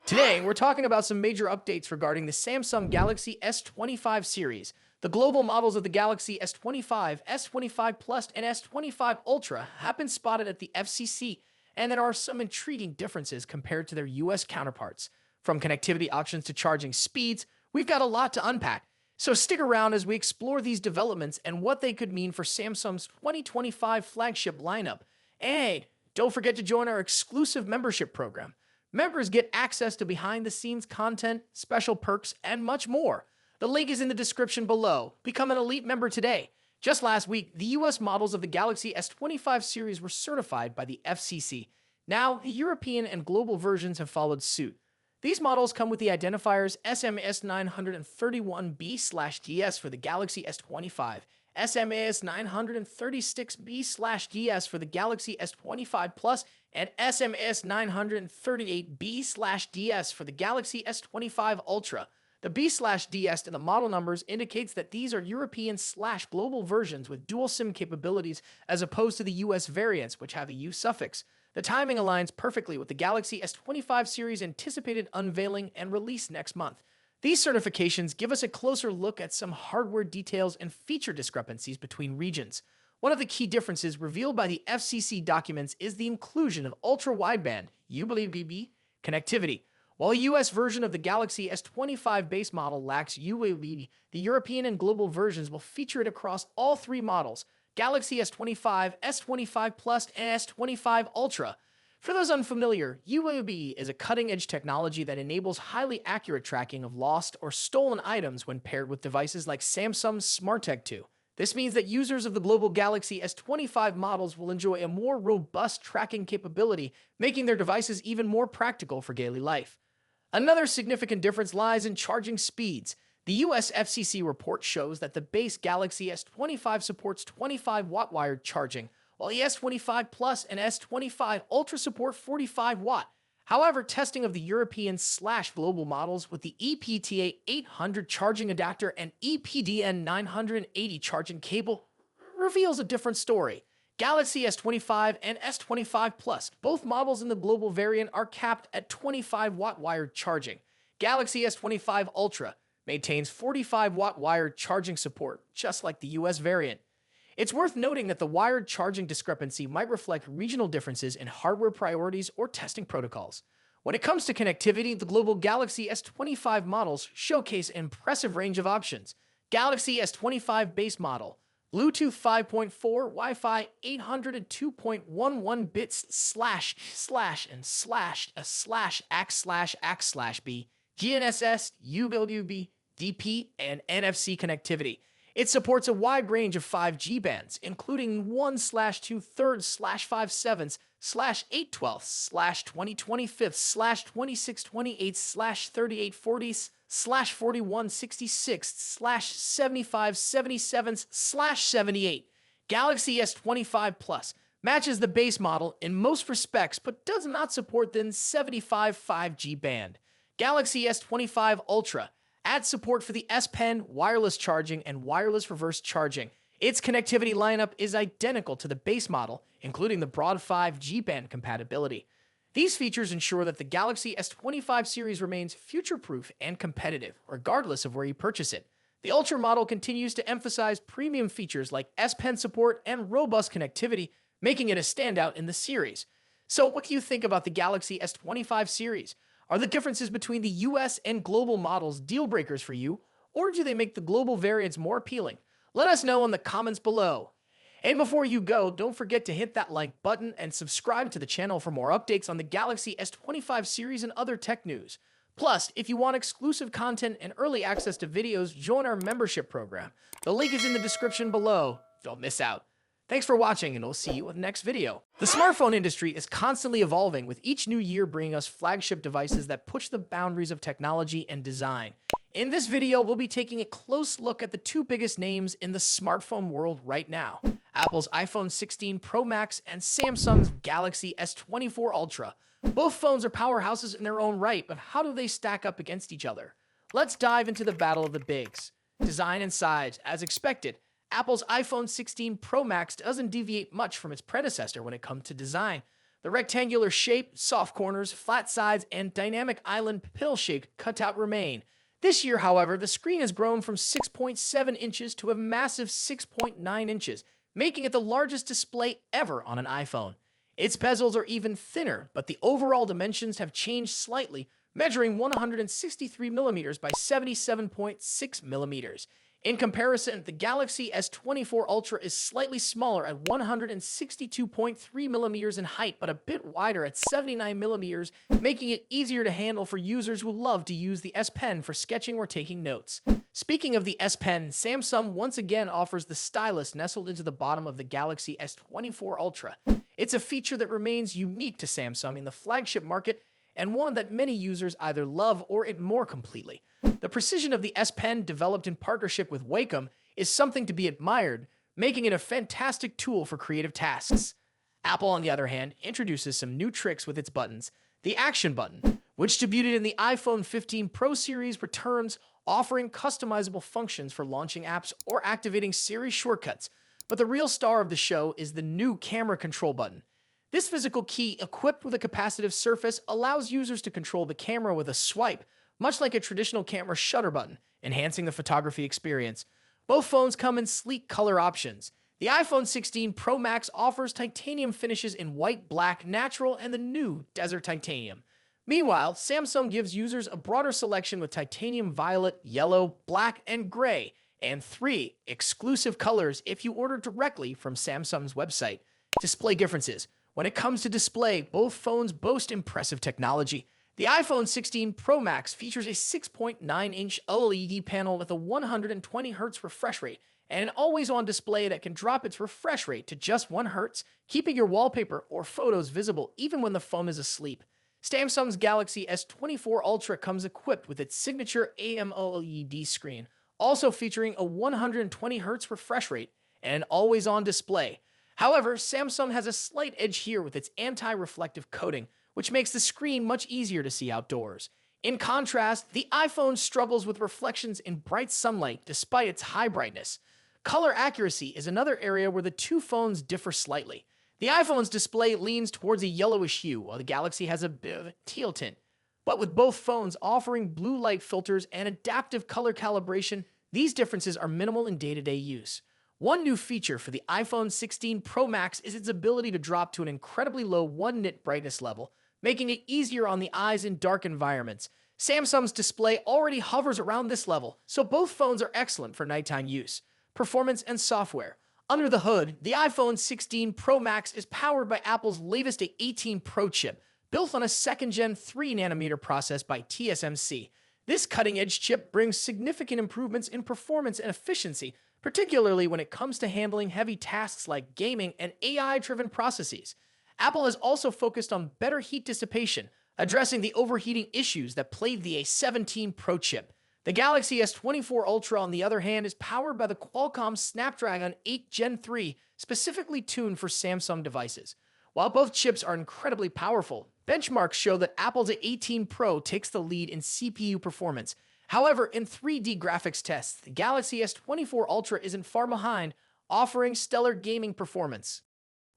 Today, we're talking about some major updates regarding the Samsung Galaxy S25 series. The global models of the Galaxy S25, S25 Plus, and S25 Ultra have been spotted at the FCC, and there are some intriguing differences compared to their US counterparts. From connectivity options to charging speeds, we've got a lot to unpack. So stick around as we explore these developments and what they could mean for Samsung's 2025 flagship lineup. And don't forget to join our exclusive membership program. Members get access to behind-the-scenes content, special perks, and much more. The link is in the description below. Become an elite member today. Just last week, the US models of the Galaxy S25 series were certified by the FCC. Now, European and global versions have followed suit. These models come with the identifiers SMS931B/DS for the Galaxy S25, SMS936B/DS for the Galaxy S25 Plus, and SMS938B/DS for the Galaxy S25 Ultra. The B/DS in the model numbers indicates that these are European/global versions with dual SIM capabilities as opposed to the US variants, which have a U suffix. The timing aligns perfectly with the Galaxy S25 series' anticipated unveiling and release next month. These certifications give us a closer look at some hardware details and feature discrepancies between regions. One of the key differences revealed by the FCC documents is the inclusion of ultra-wideband UWB connectivity. While a US version of the Galaxy S25 base model lacks UWB, the European and global versions will feature it across all three models: Galaxy S25, S25 Plus, and S25 Ultra. For those unfamiliar, UAB is a cutting-edge technology that enables highly accurate tracking of lost or stolen items when paired with devices like Samsung's SmartTag 2. This means that users of the global Galaxy S25 models will enjoy a more robust tracking capability, making their devices even more practical for daily life. Another significant difference lies in charging speeds. The US FCC report shows that the base Galaxy S25 supports 25-watt wired charging, while the S25 Plus and S25 Ultra support 45-watt. However, testing of the European/global models with the EPTA 800 charging adapter and EPDN 980 charging cable reveals a different story. Galaxy S25 and S25 Plus, both models in the global variant, are capped at 25-watt wired charging. Galaxy S25 Ultra maintains 45-watt wired charging support, just like the US variant. It's worth noting that the wired charging discrepancy might reflect regional differences in hardware priorities or testing protocols. When it comes to connectivity, the global Galaxy S25 models showcase an impressive range of options. Galaxy S25 base model, Bluetooth 5.4, Wi-Fi 802.11 bits //////////////////////////////////////////////////////////////////////////////////////////////////////////////////////////// supports a wide range of 5G bands, including 1/2/3/5/7/8/12/2025/38/40/4166/4166/75/77/78. Galaxy S25 Plus matches the base model in most respects, but does not support the 75 5G band. Galaxy S25 Ultra adds support for the S Pen, wireless charging, and wireless reverse charging. Its connectivity lineup is identical to the base model, including the broad 5G band compatibility. These features ensure that the Galaxy S25 series remains future-proof and competitive, regardless of where you purchase it. The Ultra model continues to emphasize premium features like S Pen support and robust connectivity, making it a standout in the series. So what do you think about the Galaxy S25 series? Are the differences between the US and global models deal breakers for you, or do they make the global variants more appealing? Let us know in the comments below. And before you go, don't forget to hit that like button and subscribe to the channel for more updates on the Galaxy S25 series and other tech news. Plus, if you want exclusive content and early access to videos, join our membership program. The link is in the description below. Don't miss out. Thanks for watching, and we'll see you in the next video. The smartphone industry is constantly evolving, with each new year bringing us flagship devices that push the boundaries of technology and design. In this video, we'll be taking a close look at the two biggest names in the smartphone world right now: Apple's iPhone 16 Pro Max and Samsung's Galaxy S24 Ultra. Both phones are powerhouses in their own right, but how do they stack up against each other? Let's dive into the battle of the bigs. Design and size. As expected, Apple's iPhone 16 Pro Max doesn't deviate much from its predecessor when it comes to design. The rectangular shape, soft corners, flat sides, and dynamic island pill-shaped cutout remain. This year, however, the screen has grown from 6.7 inches to a massive 6.9 inches, making it the largest display ever on an iPhone. Its bezels are even thinner, but the overall dimensions have changed slightly, measuring 163 millimeters by 77.6 millimeters. In comparison, the Galaxy S24 Ultra is slightly smaller at 162.3 millimeters in height, but a bit wider at 79 millimeters, making it easier to handle for users who love to use the S Pen for sketching or taking notes. Speaking of the S Pen, Samsung once again offers the stylus nestled into the bottom of the Galaxy S24 Ultra. It's a feature that remains unique to Samsung in the flagship market, and one that many users either love or ignore completely. The precision of the S Pen, developed in partnership with Wacom, is something to be admired, making it a fantastic tool for creative tasks. Apple, on the other hand, introduces some new tricks with its buttons. The Action button, which debuted in the iPhone 15 Pro series, returns, offering customizable functions for launching apps or activating Siri shortcuts. But the real star of the show is the new Camera Control button. This physical key, equipped with a capacitive surface, allows users to control the camera with a swipe, much like a traditional camera shutter button, enhancing the photography experience. Both phones come in sleek color options. The iPhone 16 Pro Max offers titanium finishes in white, black, natural, and the new Desert Titanium. Meanwhile, Samsung gives users a broader selection with titanium violet, yellow, black, and gray, and 3 exclusive colors if you order directly from Samsung's website. Display differences. When it comes to display, both phones boast impressive technology. The iPhone 16 Pro Max features a 6.9-inch OLED panel with a 120Hz refresh rate and an always-on display that can drop its refresh rate to just 1 Hz, keeping your wallpaper or photos visible even when the phone is asleep. Samsung's Galaxy S24 Ultra comes equipped with its signature AMOLED screen, also featuring a 120Hz refresh rate and an always-on display. However, Samsung has a slight edge here with its anti-reflective coating, which makes the screen much easier to see outdoors. In contrast, the iPhone struggles with reflections in bright sunlight despite its high brightness. Color accuracy is another area where the two phones differ slightly. The iPhone's display leans towards a yellowish hue, while the Galaxy has a bit of a teal tint. But with both phones offering blue light filters and adaptive color calibration, these differences are minimal in day-to-day use. One new feature for the iPhone 16 Pro Max is its ability to drop to an incredibly low 1 nit brightness level, making it easier on the eyes in dark environments. Samsung's display already hovers around this level, so both phones are excellent for nighttime use. Performance and software. Under the hood, the iPhone 16 Pro Max is powered by Apple's latest A18 Pro chip, built on a second-gen 3nm process by TSMC. This cutting-edge chip brings significant improvements in performance and efficiency, particularly when it comes to handling heavy tasks like gaming and AI-driven processes. Apple has also focused on better heat dissipation, addressing the overheating issues that plagued the A17 Pro chip. The Galaxy S24 Ultra, on the other hand, is powered by the Qualcomm Snapdragon 8 Gen 3, specifically tuned for Samsung devices. While both chips are incredibly powerful, benchmarks show that Apple's A18 Pro takes the lead in CPU performance. However, in 3D graphics tests, the Galaxy S24 Ultra isn't far behind, offering stellar gaming performance.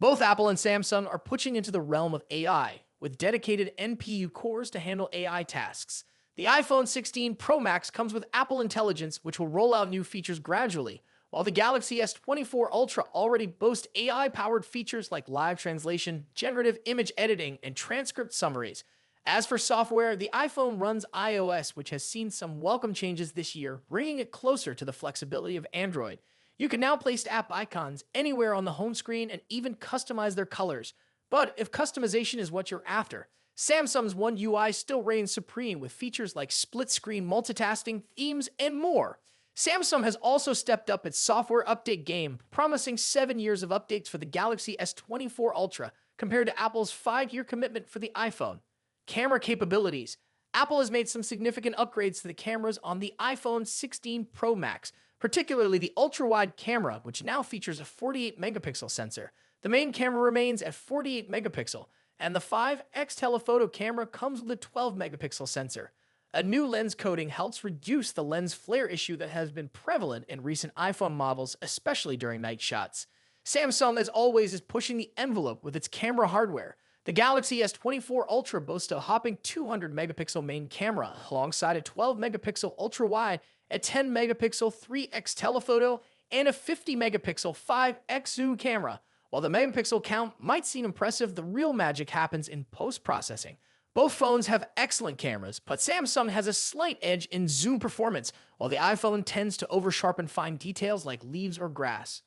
Both Apple and Samsung are pushing into the realm of AI, with dedicated NPU cores to handle AI tasks. The iPhone 16 Pro Max comes with Apple Intelligence, which will roll out new features gradually, while the Galaxy S24 Ultra already boasts AI-powered features like live translation, generative image editing, and transcript summaries. As for software, the iPhone runs iOS, which has seen some welcome changes this year, bringing it closer to the flexibility of Android. You can now place app icons anywhere on the home screen and even customize their colors. But if customization is what you're after, Samsung's One UI still reigns supreme with features like split-screen multitasking, themes, and more. Samsung has also stepped up its software update game, promising 7 years of updates for the Galaxy S24 Ultra, compared to Apple's 5-year commitment for the iPhone. Camera capabilities. Apple has made some significant upgrades to the cameras on the iPhone 16 Pro Max, particularly the ultra-wide camera, which now features a 48-megapixel sensor. The main camera remains at 48 megapixel, and the 5x telephoto camera comes with a 12-megapixel sensor. A new lens coating helps reduce the lens flare issue that has been prevalent in recent iPhone models, especially during night shots. Samsung, as always, is pushing the envelope with its camera hardware. The Galaxy S24 Ultra boasts a hopping 200 megapixel main camera, alongside a 12 megapixel ultra wide, a 10 megapixel 3x telephoto, and a 50 megapixel 5x zoom camera. While the megapixel count might seem impressive, the real magic happens in post-processing. Both phones have excellent cameras, but Samsung has a slight edge in zoom performance, while the iPhone tends to oversharpen fine details like leaves or grass.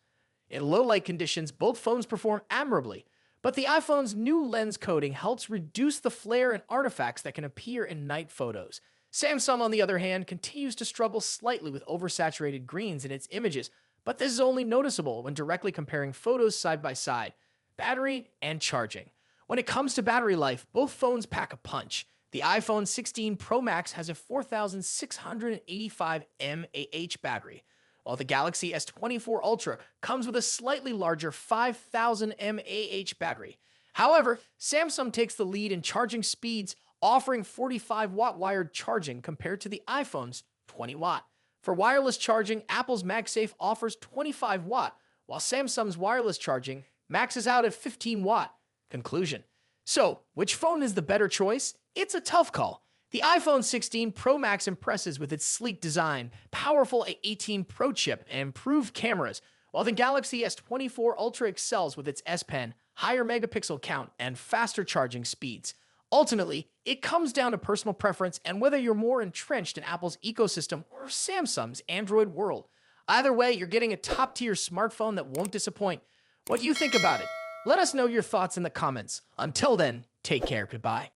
In low light conditions, both phones perform admirably, but the iPhone's new lens coating helps reduce the flare and artifacts that can appear in night photos. Samsung, on the other hand, continues to struggle slightly with oversaturated greens in its images, but this is only noticeable when directly comparing photos side by side. Battery and charging. When it comes to battery life, both phones pack a punch. The iPhone 16 Pro Max has a 4,685 mAh battery, while the Galaxy S24 Ultra comes with a slightly larger 5,000 mAh battery. However, Samsung takes the lead in charging speeds, offering 45-watt wired charging compared to the iPhone's 20-watt. For wireless charging, Apple's MagSafe offers 25-watt, while Samsung's wireless charging maxes out at 15-watt. Conclusion. So, which phone is the better choice? It's a tough call. The iPhone 16 Pro Max impresses with its sleek design, powerful A18 Pro chip, and improved cameras, while the Galaxy S24 Ultra excels with its S Pen, higher megapixel count, and faster charging speeds. Ultimately, it comes down to personal preference and whether you're more entrenched in Apple's ecosystem or Samsung's Android world. Either way, you're getting a top-tier smartphone that won't disappoint. What do you think about it? Let us know your thoughts in the comments. Until then, take care. Goodbye.